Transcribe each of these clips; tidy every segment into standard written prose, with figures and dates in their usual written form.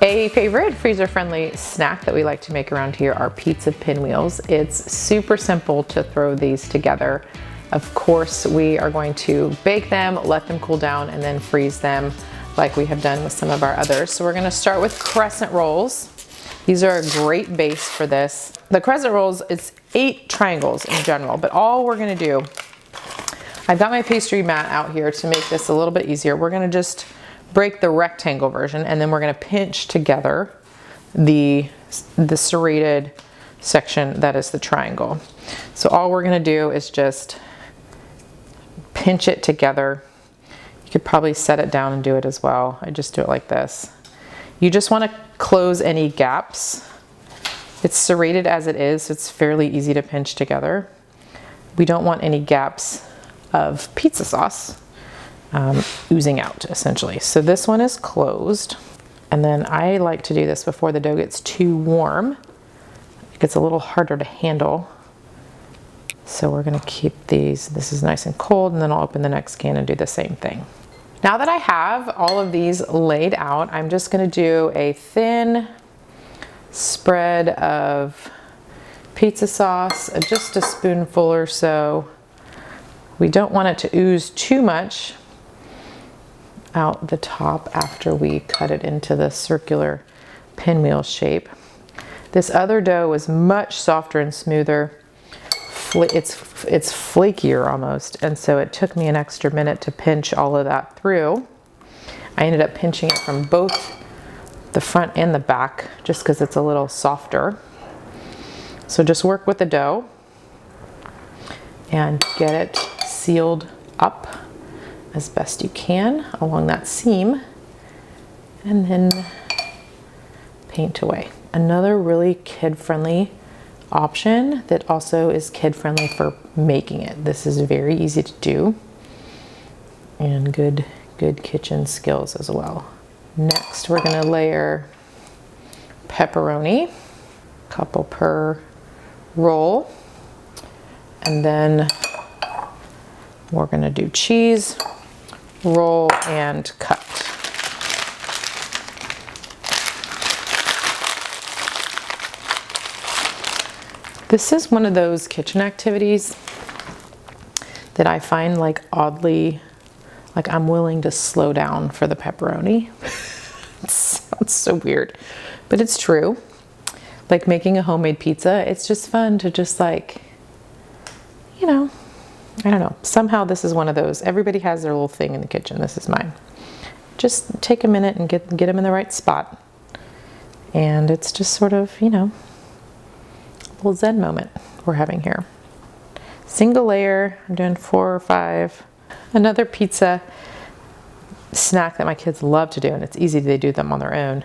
A favorite freezer-friendly snack that we like to make around here are pizza pinwheels. It's super simple to throw these together. Of course, we are going to bake them, let them cool down, and then freeze them like we have done with some of our others. So we're gonna start with crescent rolls. These are a great base for this. The crescent rolls, it's 8 triangles in general, but all we're gonna do, I've got my pastry mat out here to make this a little bit easier. We're gonna just break the rectangle version, and then we're gonna pinch together the serrated section that is the triangle. So all we're gonna do is just pinch it together. You could probably set it down and do it as well. I just do it like this. You just wanna close any gaps. It's serrated as it is, so it's fairly easy to pinch together. We don't want any gaps of pizza sauce oozing out, essentially. So this one is closed. And then I like to do this before the dough gets too warm. It gets a little harder to handle. So we're gonna keep these, this is nice and cold, and then I'll open the next can and do the same thing. Now that I have all of these laid out, I'm just gonna do a thin spread of pizza sauce, just a spoonful or so. We don't want it to ooze too much out the top after we cut it into the circular pinwheel shape. This other dough is much softer and smoother. It's flakier almost, and so it took me an extra minute to pinch all of that through. I ended up pinching it from both the front and the back just because it's a little softer. So just work with the dough and get it sealed up as best you can along that seam, and then paint away. Another really kid-friendly option that also is kid-friendly for making it. This is very easy to do and good kitchen skills as well. Next, we're gonna layer pepperoni, a couple per roll, and then we're gonna do cheese, roll, and cut. This is one of those kitchen activities that I find like oddly, like I'm willing to slow down for the pepperoni. It sounds so weird, but it's true. Like making a homemade pizza, it's just fun to just like, you know, I don't know. Somehow this is one of those, everybody has their little thing in the kitchen. This is mine. Just take a minute and get them in the right spot. And it's just sort of, you know, a little zen moment we're having here. Single layer, I'm doing 4 or 5. Another pizza snack that my kids love to do, and it's easy to do them on their own.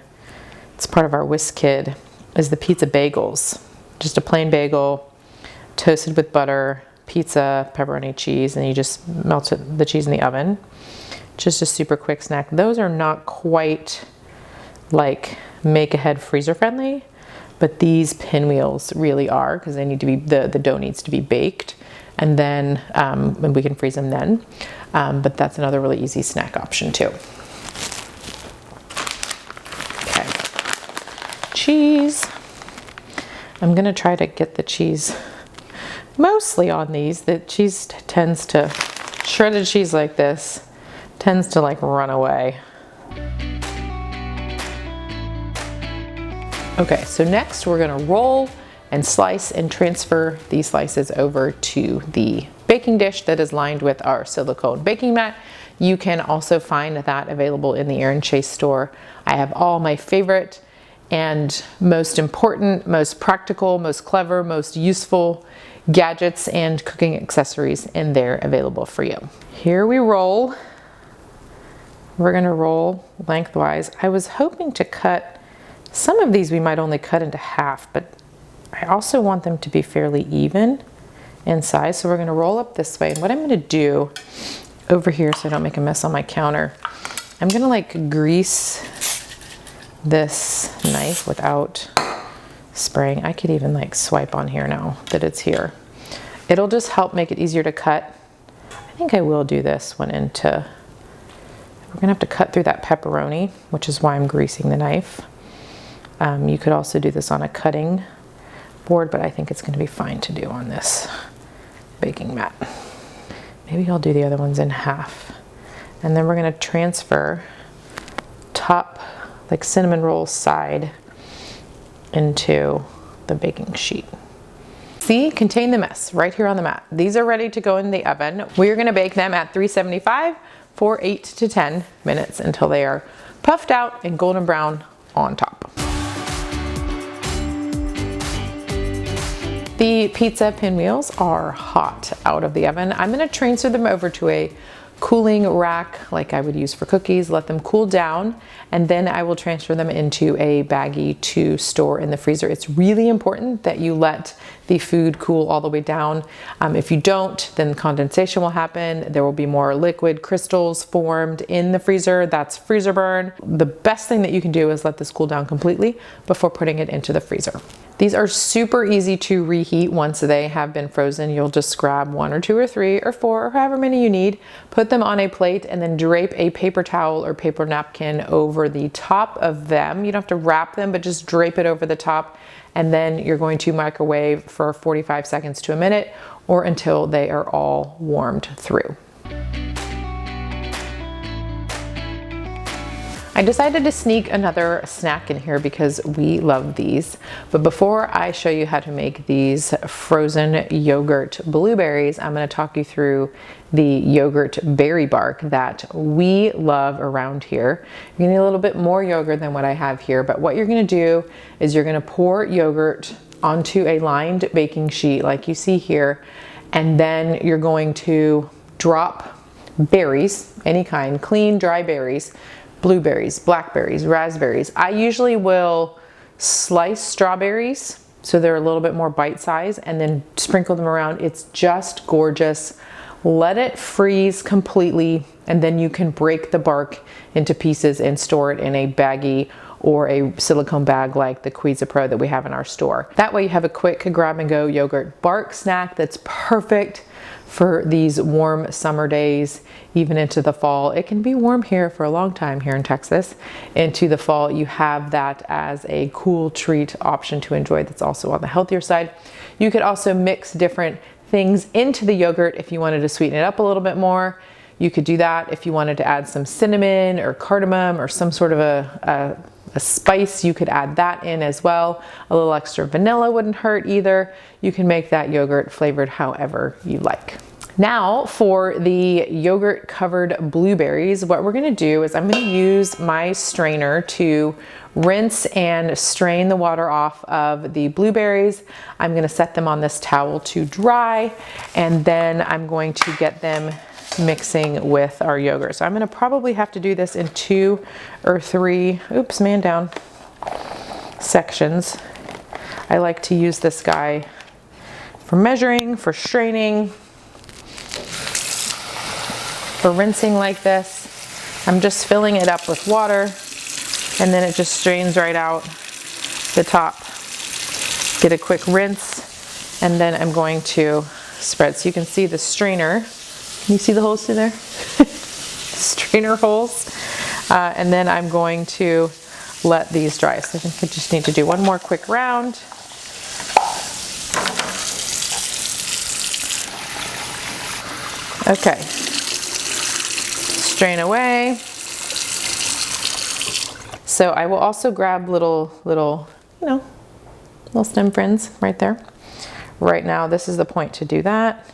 It's part of our Whisk Kid, is the pizza bagels. Just a plain bagel, toasted with butter, pizza, pepperoni, cheese, and you just melt the cheese in the oven. Just a super quick snack. Those are not quite like make-ahead freezer friendly, but these pinwheels really are, because they need to be, the dough needs to be baked, and then and we can freeze them then. But that's another really easy snack option too. Okay, cheese. I'm gonna try to get the cheese mostly on these. The cheese tends to, shredded cheese like this, tends to like run away. Okay, so next we're gonna roll and slice and transfer these slices over to the baking dish that is lined with our silicone baking mat. You can also find that available in the Erin Chase store. I have all my favorite and most important, most practical, most clever, most useful gadgets and cooking accessories in there available for you. Here we roll. We're gonna roll lengthwise. I was hoping to cut, some of these we might only cut into half, but I also want them to be fairly even in size. So we're gonna roll up this way. And what I'm gonna do over here, so I don't make a mess on my counter, I'm gonna like grease this knife without spraying. I could even like swipe on here now that it's here. It'll just help make it easier to cut. I think I will do this one into, we're gonna have to cut through that pepperoni, which is why I'm greasing the knife. You could also do this on a cutting board, but I think it's going to be fine to do on this baking mat. Maybe I'll do the other ones in half. And then we're going to transfer top, like cinnamon roll side, into the baking sheet. See, contain the mess right here on the mat. These are ready to go in the oven. We're going to bake them at 375 for 8 to 10 minutes until they are puffed out and golden brown on top. The pizza pinwheels are hot out of the oven. I'm going to transfer them over to a cooling rack like I would use for cookies, let them cool down, and then I will transfer them into a baggie to store in the freezer. It's really important that you let the food cool all the way down. If you don't, then condensation will happen. There will be more liquid crystals formed in the freezer. That's freezer burn. The best thing that you can do is let this cool down completely before putting it into the freezer. These are super easy to reheat once they have been frozen. You'll just grab 1 or 2 or 3 or 4 or however many you need, put them on a plate, and then drape a paper towel or paper napkin over the top of them. You don't have to wrap them, but just drape it over the top. And then you're going to microwave for 45 seconds to a minute or until they are all warmed through. I decided to sneak another snack in here because we love these. But before I show you how to make these frozen yogurt blueberries, I'm going to talk you through the yogurt berry bark that we love around here. You're going to need a little bit more yogurt than what I have here, but what you're going to do is you're going to pour yogurt onto a lined baking sheet like you see here, and then you're going to drop berries, any kind, clean, dry berries, blueberries, blackberries, raspberries. I usually will slice strawberries so they're a little bit more bite size and then sprinkle them around. It's just gorgeous. Let it freeze completely, and then you can break the bark into pieces and store it in a baggie or a silicone bag like the Quiza Pro that we have in our store. That way you have a quick grab and go yogurt bark snack that's perfect for these warm summer days, even into the fall. It can be warm here for a long time here in Texas. Into the fall, you have that as a cool treat option to enjoy that's also on the healthier side. You could also mix different things into the yogurt if you wanted to sweeten it up a little bit more. You could do that if you wanted to add some cinnamon or cardamom or some sort of a spice. You could add that in as well. A little extra vanilla wouldn't hurt either. You can make that yogurt flavored however you like. Now for the yogurt covered blueberries, what we're gonna do is I'm gonna use my strainer to rinse and strain the water off of the blueberries. I'm gonna set them on this towel to dry, and then I'm going to get them mixing with our yogurt. So I'm gonna probably have to do this in 2 or 3, oops, man down, sections. I like to use this guy for measuring, for straining, for rinsing like this. I'm just filling it up with water, and then it just strains right out the top. Get a quick rinse, and then I'm going to spread. So you can see the strainer. Can you see the holes through there? Strainer holes. And then I'm going to let these dry. So I think I just need to do one more quick round. Okay. Strain away. So I will also grab little stem friends right there. Right now, this is the point to do that.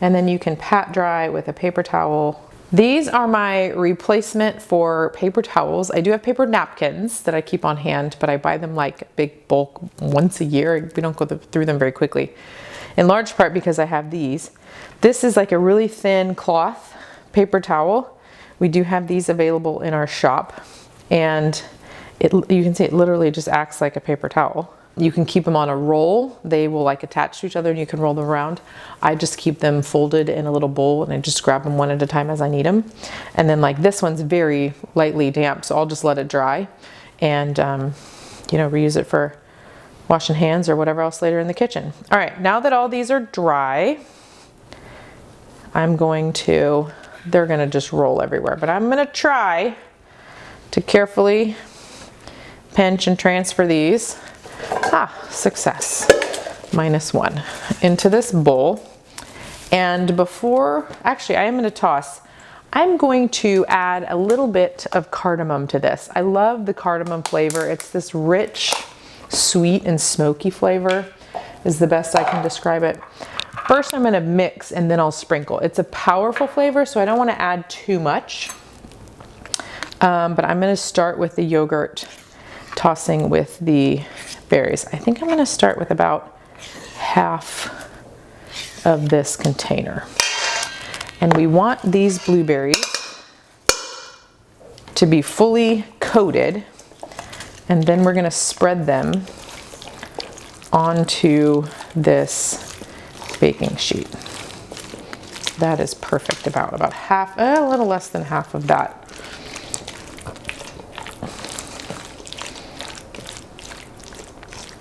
And then you can pat dry with a paper towel. These are my replacement for paper towels. I do have paper napkins that I keep on hand, but I buy them like big bulk once a year. We don't go through them very quickly. In large part because I have these. This is like a really thin cloth paper towel. We do have these available in our shop, and you can see it literally just acts like a paper towel. You can keep them on a roll. They will like attach to each other and you can roll them around. I just keep them folded in a little bowl, and I just grab them one at a time as I need them. And then like this one's very lightly damp, so I'll just let it dry and reuse it for washing hands or whatever else later in the kitchen. All right, now that all these are dry, they're gonna just roll everywhere, but I'm gonna try to carefully pinch and transfer these. Success. -1 into this bowl. And before, actually I am going to toss, I'm going to add a little bit of cardamom to this. I love the cardamom flavor. It's this rich, sweet and smoky flavor is the best I can describe it. First I'm going to mix and then I'll sprinkle. It's a powerful flavor, so I don't want to add too much. But I'm going to start with the yogurt, tossing with the berries. I think I'm going to start with about half of this container. And we want these blueberries to be fully coated, and then we're going to spread them onto this baking sheet. That is perfect, about half, a little less than half of that.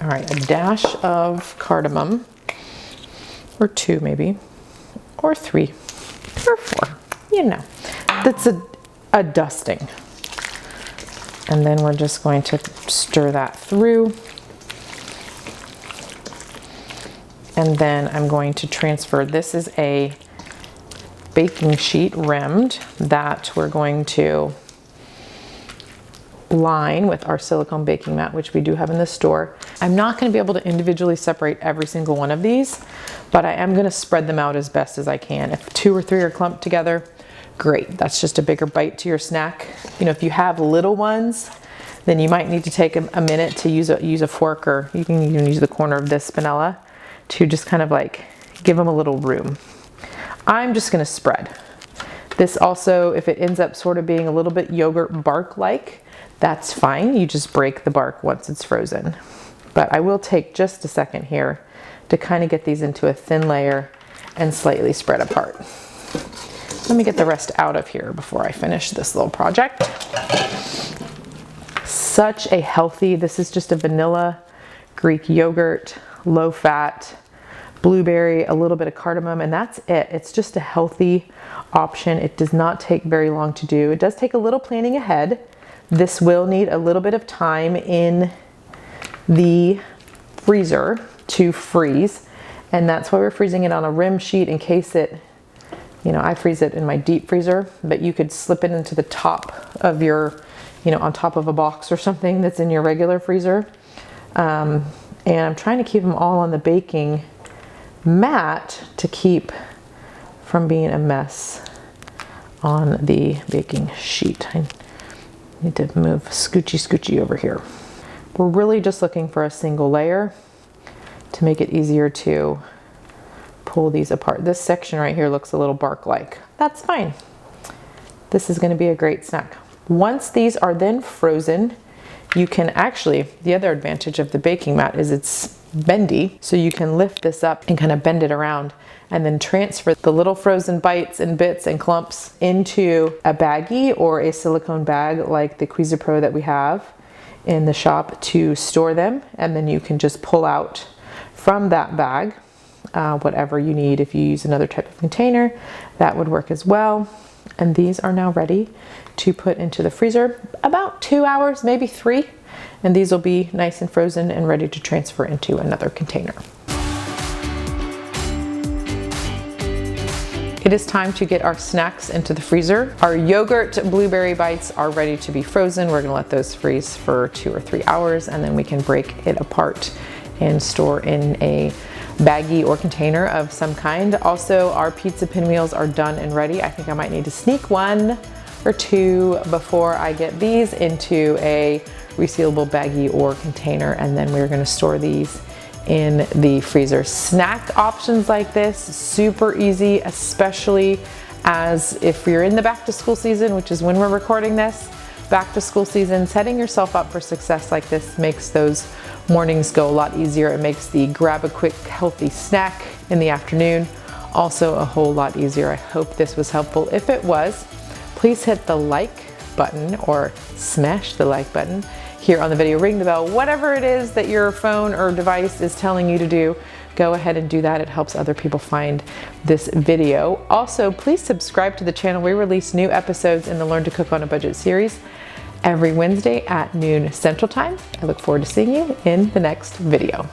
All right, a dash of cardamom, or 2 maybe, or 3, or 4, you know. That's a dusting. And then we're just going to stir that through. And then I'm going to transfer, this is a baking sheet rimmed that we're going to line with our silicone baking mat, which we do have in the store. I'm not going to be able to individually separate every single one of these, but I am going to spread them out as best as I can. If 2 or 3 are clumped together, great. That's just a bigger bite to your snack. You know, if you have little ones, then you might need to take a minute to use a fork, or you can even use the corner of this spinella to just kind of like give them a little room. I'm just going to spread. This also, if it ends up sort of being a little bit yogurt bark-like, that's fine. You just break the bark once it's frozen. But I will take just a second here to kind of get these into a thin layer and slightly spread apart. Let me get the rest out of here before I finish this little project. Such a healthy, this is just a vanilla Greek yogurt, low fat, blueberry, a little bit of cardamom, and that's it. It's just a healthy option. It does not take very long to do. It does take a little planning ahead. This will need a little bit of time in the freezer to freeze, and that's why we're freezing it on a rim sheet in case it, you know, I freeze it in my deep freezer, but you could slip it into the top of your, you know, on top of a box or something that's in your regular freezer. And I'm trying to keep them all on the baking mat to keep from being a mess on the baking sheet. I need to move scoochy over here. We're really just looking for a single layer to make it easier to pull these apart. This section right here looks a little bark-like. That's fine. This is going to be a great snack. Once these are then frozen, you can actually, the other advantage of the baking mat is it's bendy, so you can lift this up and kind of bend it around and then transfer the little frozen bites and bits and clumps into a baggie or a silicone bag like the Quiz-Pro that we have in the shop to store them, and then you can just pull out from that bag whatever you need. If you use another type of container, that would work as well. And these are now ready to put into the freezer about 2 hours, maybe 3, and these will be nice and frozen and ready to transfer into another container. It is time to get our snacks into the freezer. Our yogurt blueberry bites are ready to be frozen. We're gonna let those freeze for 2 or 3 hours, and then we can break it apart and store in a baggie or container of some kind. Also, our pizza pinwheels are done and ready. I think I might need to sneak 1 or 2 before I get these into a resealable baggie or container, and then we're gonna store these in the freezer. Snack options like this, super easy, especially as if you're in the back to school season, which is when we're recording this. Back to school season, setting yourself up for success like this makes those mornings go a lot easier. It makes the grab a quick healthy snack in the afternoon also a whole lot easier. I hope this was helpful. If it was, please hit the like button or smash the like button here on the video, ring the bell, whatever it is that your phone or device is telling you to do, go ahead and do that. It helps other people find this video. Also, please subscribe to the channel. We release new episodes in the Learn to Cook on a Budget series every Wednesday at noon Central Time. I look forward to seeing you in the next video.